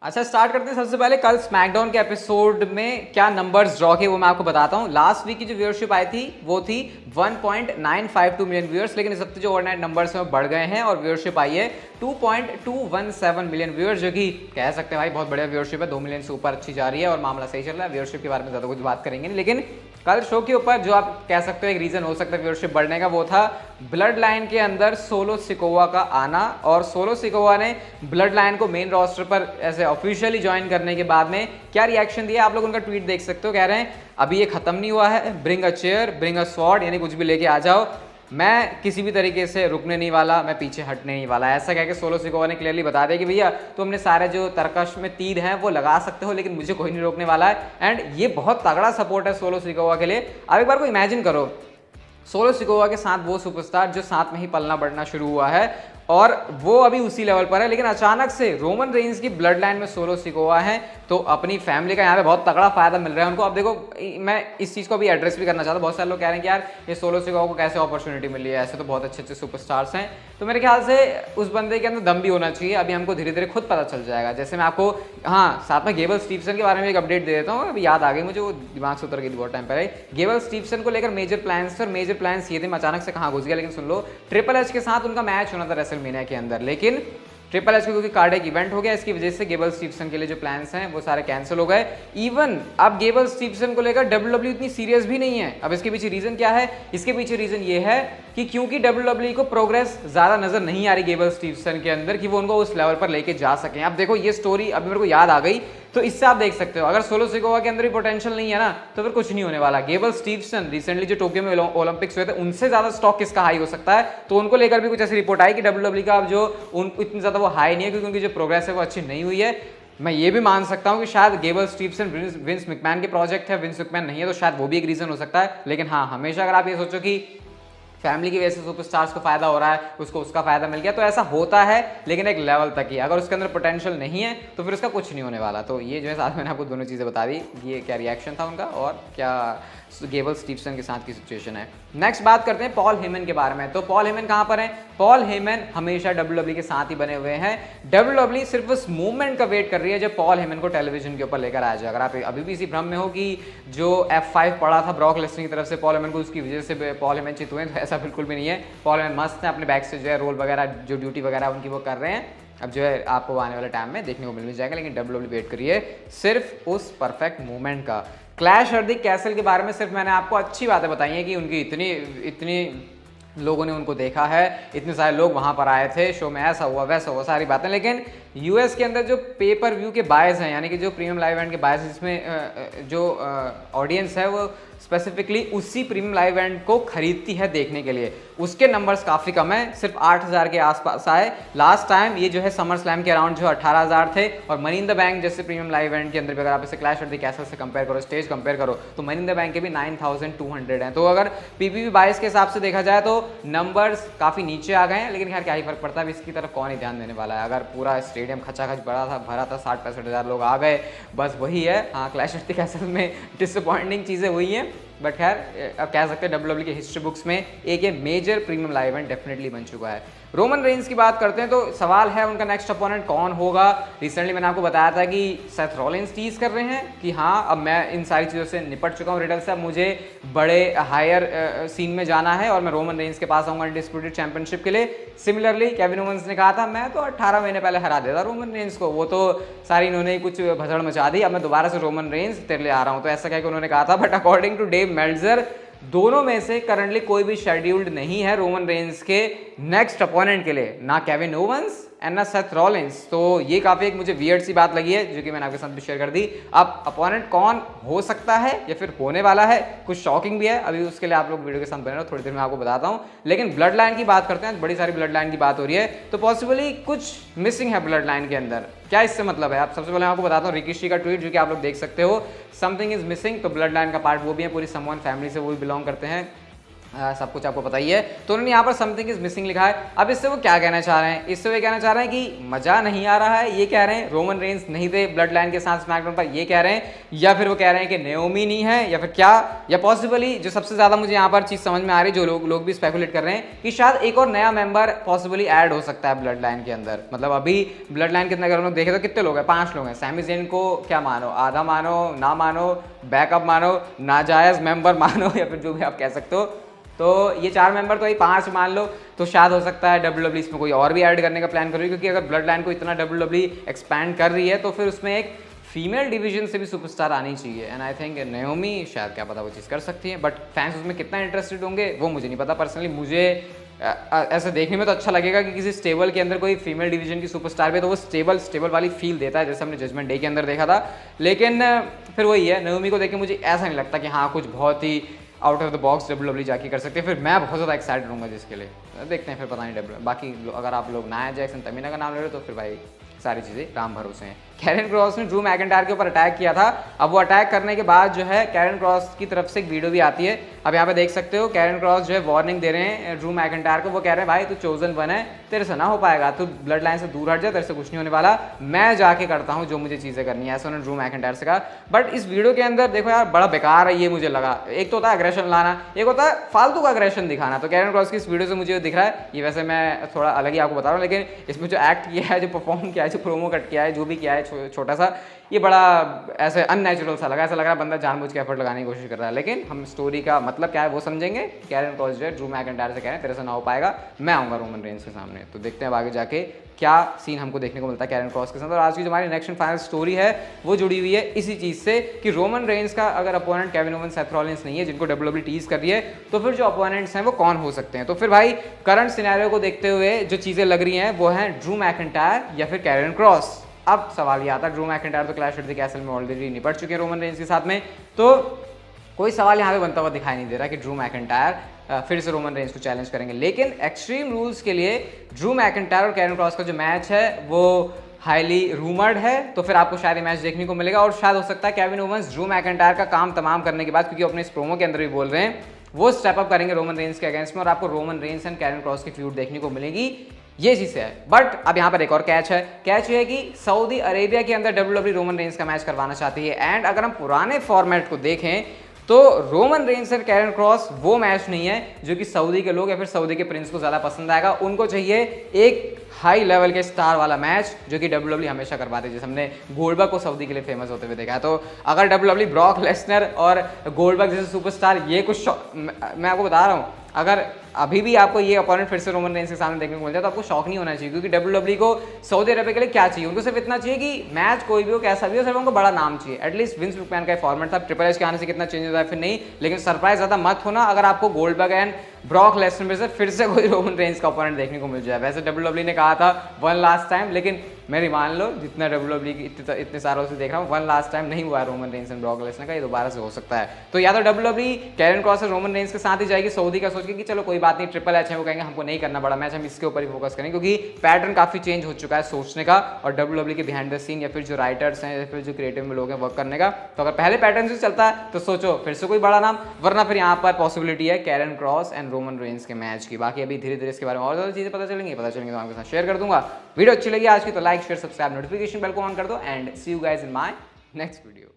अच्छा, स्टार्ट करते हैं। सबसे पहले कल स्मैकडाउन के एपिसोड में क्या नंबर्स ड्रॉ किए वो मैं आपको बताता हूँ। लास्ट वीक की जो व्यूअरशिप आई थी वो थी 1.952 मिलियन व्यूअर्स, लेकिन इस हफ्ते जो ओवरनाइट नंबर्स में बढ़ गए हैं और व्यूअरशिप आई है 2.217 मिलियन व्यूअर्स, जो कि कह सकते हैं भाई बहुत बढ़िया व्यूअरशिप है। 2 मिलियन से ऊपर अच्छी जा रही है और मामला सही चल रहा है। व्यूअरशिप के बारे में ज़्यादा कुछ बात करेंगे नहीं, लेकिन कल शो के ऊपर जो आप कह सकते हो एक रीज़न हो सकता है व्यूअरशिप बढ़ने का, वो था ब्लड लाइन के अंदर सोलो सिकोवा का आना। और सोलो सिकोवा ने ब्लड लाइन को मेन रोस्टर पर ऐसे ऑफिशियली ज्वाइन करने के बाद में क्या रिएक्शन दिया, आप लोग उनका ट्वीट देख सकते हो। कह रहे हैं अभी ये खत्म नहीं हुआ है, bring a chair, bring a sword, यानी कुछ भी लेके आ जाओ, मैं किसी भी तरीके से रुकने नहीं वाला, मैं पीछे हटने नहीं वाला। ऐसा कह के सोलो सिकोवा ने क्लियरली बता दिया कि भैया तुम अपने सारे जो तरकश में तीर हैं वो लगा सकते हो, लेकिन मुझे कोई नहीं रोकने वाला है। एंड ये बहुत तगड़ा सपोर्ट है सोलो सिकोवा के लिए। अब एक बार को इमेजिन करो, सोलो सिकोवा के साथ वो सुपरस्टार जो साथ में ही पलना बढ़ना शुरू हुआ है और वो अभी उसी लेवल पर है, लेकिन अचानक से रोमन रेंज की ब्लड लाइन में सोलो सिकोवा है, तो अपनी फैमिली का यहाँ पे बहुत तगड़ा फायदा मिल रहा है उनको। अब देखो, मैं इस चीज़ को भी एड्रेस भी करना चाहता हूँ। बहुत सारे लोग कह रहे हैं कि यार ये सोलो सिकोवा को कैसे अपॉर्चुनिटी मिली है, ऐसे तो बहुत अच्छे अच्छे सुपरस्टार्स हैं। तो मेरे ख्याल से उस बंदे के अंदर दम भी होना चाहिए। अभी हमको धीरे धीरे खुद पता चल जाएगा। जैसे मैं आपको साथ में गेबल स्टीफसन के बारे में एक अपडेट दे देता हूँ। अभी याद आ गई मुझे, वो दिमाग से उतर गई थी बहुत टाइम पहले। गेबल स्टीफसन को लेकर मेजर प्लान्स थे और मेजर प्लान्स ये थे, मैं अचानक से कहाँ घुस गया, लेकिन सुन लो, ट्रिपल एच के साथ उनका मैच होना था रेसलमेनिया के अंदर, लेकिन ट्रिपल एच क्योंकि कार्डियक इवेंट हो गया, इसकी वजह से गेबल स्टीफसन के लिए जो प्लान्स हैं वो सारे कैंसिल हो गए। इवन अब गेबल स्टीफसन को लेकर डब्ल्यूडब्ल्यू इतनी सीरियस भी नहीं है। अब इसके पीछे रीजन क्या है? इसके पीछे रीजन ये है कि क्योंकि डब्ल्यूडब्ल्यू को प्रोग्रेस ज्यादा नजर नहीं आ रही गेबल स्टीफसन के अंदर कि वो उनको उस लेवल पर लेके जा सकें। अब देखो, ये स्टोरी अभी मेरे को याद आ गई, तो इससे आप देख सकते हो अगर सोलो सिकोवा के अंदर भी पोटेंशियल नहीं है ना, तो फिर कुछ नहीं होने वाला। गेबल स्टीफसन रिसेंटली जो टोक्यो में ओलंपिक्स हुए थे, उनसे ज्यादा स्टॉक किसका हाई हो सकता है, तो उनको लेकर भी कुछ ऐसी रिपोर्ट आई कि डब्ल्यूडब्ल्यू का अब जो इतनी ज्यादा वो हाई नहीं है, क्योंकि उनकी जो प्रोग्रेस है वो अच्छी नहीं हुई है। मैं ये भी मान सकता हूं कि शायद गेबल स्टीफसन विंस मैकमैन के प्रोजेक्ट है, विंस मैकमैन नहीं है, तो शायद वो भी एक रीजन हो सकता है। लेकिन हाँ, हमेशा अगर आप ये सोचो कि फैमिली की वजह से सुपरस्टार्स को फायदा हो रहा है, उसको उसका फायदा मिल गया, तो ऐसा होता है, लेकिन एक लेवल तक ही। अगर उसके अंदर पोटेंशियल नहीं है तो फिर उसका कुछ नहीं होने वाला। तो ये जो है साथ मैंने आपको दोनों चीज़ें बता दी, ये क्या रिएक्शन था उनका और क्या गेबल स्टीफसन के साथ की सिचुएशन है। नेक्स्ट बात करते हैं पॉल हेमन के बारे में। तो पॉल हेमन कहाँ पर हैं? पॉल हेमन हमेशा डब्ल्यूडब्ल्यू के साथ ही बने हुए हैं। डब्ल्यूडब्ल्यू सिर्फ उस मूवमेंट का वेट कर रही है जब पॉल हेमन को टेलीविजन के ऊपर लेकर आ जाए। अगर आप अभी भी इसी भ्रम में हो कि जो F5 पड़ा था ब्रॉक लेसनर की तरफ से पॉल हेमन को, उसकी वजह से पॉल हेमन चित हुए, तो ऐसा बिल्कुल भी नहीं है। पॉल हेमन मस्त है, अपने बैक से जो है रोल वगैरह, जो ड्यूटी वगैरह उनकी वो कर रहे हैं। अब जो है आपको आने वाले टाइम में देखने को मिल जाएगा, लेकिन डब्ल्यूडब्ल्यू वेट करिए सिर्फ उस परफेक्ट मूवमेंट का। क्लैश एट द कैसल के बारे में सिर्फ मैंने आपको अच्छी बातें बताई हैं कि उनकी इतनी लोगों ने उनको देखा है, इतने सारे लोग वहाँ पर आए थे, शो में ऐसा हुआ वैसा हुआ, सारी बातें। लेकिन यूएस के अंदर जो पेपर व्यू के बायस हैं, यानी कि जो प्रीमियम लाइव इवेंट के बायस, जिसमें जो ऑडियंस है वो स्पेसिफिकली उसी प्रीमियम लाइव इवेंट को खरीदती है देखने के लिए, उसके नंबर्स काफ़ी कम है, सिर्फ 8,000 के आसपास आए। लास्ट टाइम ये जो है समर स्लैम के अराउंड जो 18,000 थे। और मनी इन द बैंक जैसे प्रीमियम लाइव इवेंट के अंदर भी अगर आप इसे क्लैश एट द कैसल से कंपेयर करो, स्टेज कंपेयर करो, तो मनी इन द बैंक के भी 9,200 हैं। तो अगर पीपीवी बायस के हिसाब से देखा जाए तो नंबर्स काफ़ी नीचे आ गए हैं, लेकिन खैर क्या ही फर्क पड़ता है, इसकी तरफ कौन ही ध्यान देने वाला है। अगर पूरा स्टेडियम खचाखच भरा था 60-65 लोग आ गए, बस वही है। हाँ, क्लैश एट द कैसल में डिसअपॉइंटिंग चीज़ें हुई हैं, बट खैर अब कह सकते हैं डब्ल्यूडब्ल्यू की हिस्ट्री बुक्स में एक ये major premium live event definitely बन चुका है। रोमन रेंज की बात करते हैं तो सवाल है उनका नेक्स्ट अपोनेंट कौन होगा। रिसेंटली मैंने आपको बताया था कि सेथ रॉलिंस टीज कर रहे हैं कि हाँ अब मैं इन सारी चीज़ों से निपट चुका हूँ रिडल से, अब मुझे बड़े हायर सीन में जाना है और मैं रोमन रेंज के पास आऊँगा अनडिस्प्यूटेड चैंपियनशिप के लिए। सिमिलरली केविन ओवेंस ने कहा था मैं तो 18 महीने पहले हरा देता रोमन रेंज को, वो तो सारी इन्होंने कुछ भसड़ मचा दी, अब मैं दोबारा से रोमन रेंज तेरे लिए आ रहा हूँ, तो ऐसा कह के उन्होंने कहा था। But according to Dave Meltzer दोनों में से करंटली कोई भी शेड्यूल्ड नहीं है रोमन रेंज के नेक्स्ट अपोनेंट के लिए, ना केविन ओवेंस एंड ना सेथ रॉलिंस। तो ये काफ़ी एक मुझे वियर्ड सी बात लगी है जो कि मैंने आपके साथ भी शेयर कर दी। अब अपोनेंट कौन हो सकता है या फिर होने वाला है, कुछ शॉकिंग भी है, अभी उसके लिए आप लोग वीडियो के साथ बने रहो, थोड़ी देर में आपको बताता हूँ। लेकिन ब्लड लाइन की बात करते हैं, बड़ी सारी ब्लड लाइन की बात हो रही है, तो पॉसिबली कुछ मिसिंग है ब्लड लाइन के अंदर। क्या इससे मतलब है? आप सबसे पहले आपको बताता हूँ रिकीशी का ट्वीट जो कि आप लोग देख सकते हो, समथिंग इज मिसिंग। तो ब्लड लाइन का पार्ट वो भी है, पूरी समवन फैमिली से वो भी बिलोंग करते हैं। सब कुछ आपको पता ही है। तो उन्होंने यहाँ पर समथिंग इज मिसिंग लिखा है। अब इससे वो क्या कहना चाह रहे हैं? इससे वो कहना चाह रहे हैं कि मजा नहीं आ रहा है, ये कह रहे हैं। रोमन रेंस नहीं थे ब्लड लाइन के साथ स्मैकडाउन पर, ये कह रहे हैं। या फिर वो कह रहे हैं कि नेओमी नहीं है, या फिर क्या, या पॉसिबली जो सबसे ज़्यादा मुझे यहाँ पर चीज़ समझ में आ रही है, जो लोग भी स्पेकुलेट कर रहे हैं कि शायद एक और नया मेंबर पॉसिबली ऐड हो सकता है ब्लड लाइन के अंदर। मतलब अभी ब्लड लाइन के अंदर अगर हम लोग देखें तो कितने लोग हैं? 5 लोग हैं। सैमी ज़ेन को क्या मानो, आधा मानो, ना मानो, बैकअप मानो, नाजायज़ मेंबर मानो, या फिर जो भी आप कह सकते हो। तो ये 4 मेंबर तो ये 5 मान लो। तो शायद हो सकता है WWE इसमें कोई और भी ऐड करने का प्लान कर रही है, क्योंकि अगर ब्लड लाइन को इतना WWE एक्सपैंड कर रही है तो फिर उसमें एक फीमेल डिवीजन से भी सुपरस्टार आनी चाहिए। एंड आई थिंक नेओमी शायद, क्या पता, वो चीज़ कर सकती है। बट फैंस उसमें कितना इंटरेस्टेड होंगे वो मुझे नहीं पता। पर्सनली मुझे ऐसा देखने में तो अच्छा लगेगा कि किसी स्टेबल के अंदर कोई फीमेल डिवीजन की सुपरस्टार भी, तो वो स्टेबल वाली फील देता है, जैसे हमने जजमेंट डे के अंदर देखा था। लेकिन फिर वही है, नेओमी को देख के मुझे ऐसा नहीं लगता कि हाँ कुछ बहुत ही out of the box WWE जाके कर सकते हैं। फिर मैं बहुत ज़्यादा एक्साइटेड रहूँगा जिसके लिए। देखते हैं फिर, पता नहीं बाकी अगर आप लोग नाया जैक्सन, तमीना का नाम ले रहे हो तो फिर भाई सारी चीज़ें राम भरोसे हैं। कैरन क्रॉस ने ड्रू मैकिंटायर के ऊपर अटैक किया था। अब वो अटैक करने के बाद जो है कैरन क्रॉस की तरफ से एक वीडियो भी आती है। अब यहाँ पे देख सकते हो कैरन क्रॉस जो है वार्निंग दे रहे हैं ड्रू मैकिंटायर को। वो कह रहे हैं भाई तू चोजन वन है, तेरे से ना हो पाएगा, तू ब्लड लाइन से दूर हट जा, तेरे से कुछ नहीं होने वाला, मैं जाके करता हूँ जो मुझे चीज़ें करनी है, ऐसा उन्होंने ड्रू मैकिंटायर से कहा। बट इस वीडियो के अंदर देखो यार, बड़ा बेकार है ये मुझे लगा। एक तो होता है अग्रेशन लाना, एक होता है फालतू का अग्रेशन दिखाना। तो कैरन क्रॉस की इस वीडियो से मुझे दिख रहा है, ये वैसे मैं थोड़ा अलग ही आपको बता रहा हूँ, लेकिन इसमें जो एक्ट किया है, जो परफॉर्म किया है, जो प्रोमो कट किया है, जो भी किया है छोटा सा, ये बड़ा ऐसे अननेचुरल सा लगा। ऐसा लग रहा है बंदा जानबूझ के एफर्ट लगाने की कोशिश कर रहा है। लेकिन हम स्टोरी का मतलब क्या है वो समझेंगे। कैरन क्रॉस जो है ड्रू मैकिंटायर से कह रहे हैं तेरे से ना हो पाएगा, मैं आऊँगा रोमन रेंस के सामने। तो देखते हैं आगे जाके क्या सीन हमको देखने को मिलता है कैरन क्रॉस के साथ। और आज की जो हमारी नेक्स्ट एंड फाइनल स्टोरी है वो जुड़ी हुई है इसी चीज़ से कि रोमन रेंस का अगर opponent Kevin Owens, Seth Rollins नहीं है, जिनको WWE टीज कर रही है, तो फिर जो अपोनेंट्स हैं वो कौन हो सकते हैं। तो फिर भाई करंट सिनेरियो को देखते हुए जो चीज़ें लग रही हैं वो हैं ड्रू मैकिंटायर या फिर कैरन क्रॉस। अब सवाल ये आता है, ड्रू मैकिंटायर तो क्लैश एट द कैसल में ऑलरेडी निपट चुके हैं रोमन रेंस के साथ में, तो कोई सवाल यहाँ पे बनता हुआ दिखाई नहीं दे रहा कि ड्रू मैकिंटायर फिर से रोमन रेंस को चैलेंज करेंगे। लेकिन एक्सट्रीम रूल्स के लिए ड्रू मैकिंटायर और कैरन क्रॉस का जो मैच है वो हाईली रूमर्ड है। तो फिर आपको शायद ये मैच देखने को मिलेगा। और शायद हो सकता है केविन ओवेंस ड्रू मैकिंटायर का काम तमाम करने के बाद, क्योंकि अपने इस प्रोमो के अंदर भी बोल रहे हैं, वो स्टेप अप करेंगे रोमन रेंस के अगेंस्ट में और आपको Roman Reigns and Karrion Kross की फ्यूड देखने को मिलेगी। ये चीज़ है। बट अब यहाँ पर एक और कैच है। कैच ये है कि सऊदी अरेबिया के अंदर WWE रोमन रेंस का मैच करवाना चाहती है। एंड अगर हम पुराने फॉर्मेट को देखें तो रोमन रेंस और कैरन क्रॉस वो मैच नहीं है जो कि सऊदी के लोग या फिर सऊदी के प्रिंस को ज़्यादा पसंद आएगा। उनको चाहिए एक हाई लेवल के स्टार वाला मैच जो कि WWE हमेशा करवाते हैं, जैसे हमने गोल्डबर्ग को सऊदी के लिए फेमस होते हुए देखा है। तो अगर WWE ब्रॉक लेसनर और गोल्डबर्ग जैसे सुपरस्टार, ये कुछ मैं आपको बता रहा हूँ, अगर अभी भी आपको ये अपोनेंट फिर से रोमन रेंस के सामने देखने को मिल जाए तो आपको शौक नहीं होना चाहिए, क्योंकि WWE को सऊदी अरब के लिए क्या चाहिए, उनको सिर्फ इतना चाहिए कि मैच कोई भी हो, कैसा भी हो, सिर्फ उनको बड़ा नाम चाहिए। एटलीस्ट विंस मैकमैन का फॉर्मेट था, ट्रिपल एच के आने से कितना चेंज होता है फिर नहीं, लेकिन सरप्राइज ज़्यादा मत होना अगर आपको गोल्डबर्ग एंड ब्रॉक लेसनर में से फिर से कोई रोमन रेंस का अपोनेंट देखने को मिल जाए। वैसे WWE ने कहा था वन लास्ट टाइम, लेकिन मेरी मान लो जितना WWE की इतने सालों से देख रहा हूँ, वन लास्ट टाइम नहीं हुआ है Roman Reigns and Brock Lesnar का, ये दोबारा से हो सकता है। तो या तो WWE कैरन क्रॉस और रोमन रेंस के साथ ही जाएगी, सऊदी का सोच के कि चलो कोई बात नहीं, ट्रिपल एच है, वो कहेंगे हमको नहीं करना बड़ा मैच, हम इसके ऊपर ही फोकस करेंगे, क्योंकि पैटर्न काफी चेंज हो चुका है सोचने का और WWE के बिहाइंड द सीन या फिर जो राइटर्स हैं या फिर जो क्रिएटिव में लोग हैं वर्क करने का। तो अगर पहले पैटर्न से चलता है तो सोचो फिर से कोई बड़ा नाम, वरना फिर यहाँ पर पॉसिबिलिटी है Karrion Kross and Roman Reigns के मैच की। बाकी अभी धीरे धीरे इसके बारे में और ज़्यादा चीज़ें पता चलेंगी तो आपके साथ शेयर कर दूंगा। वीडियो अच्छी लगी आज की तो like share subscribe notification bell को ऑन कर दो and see you guys in my next video.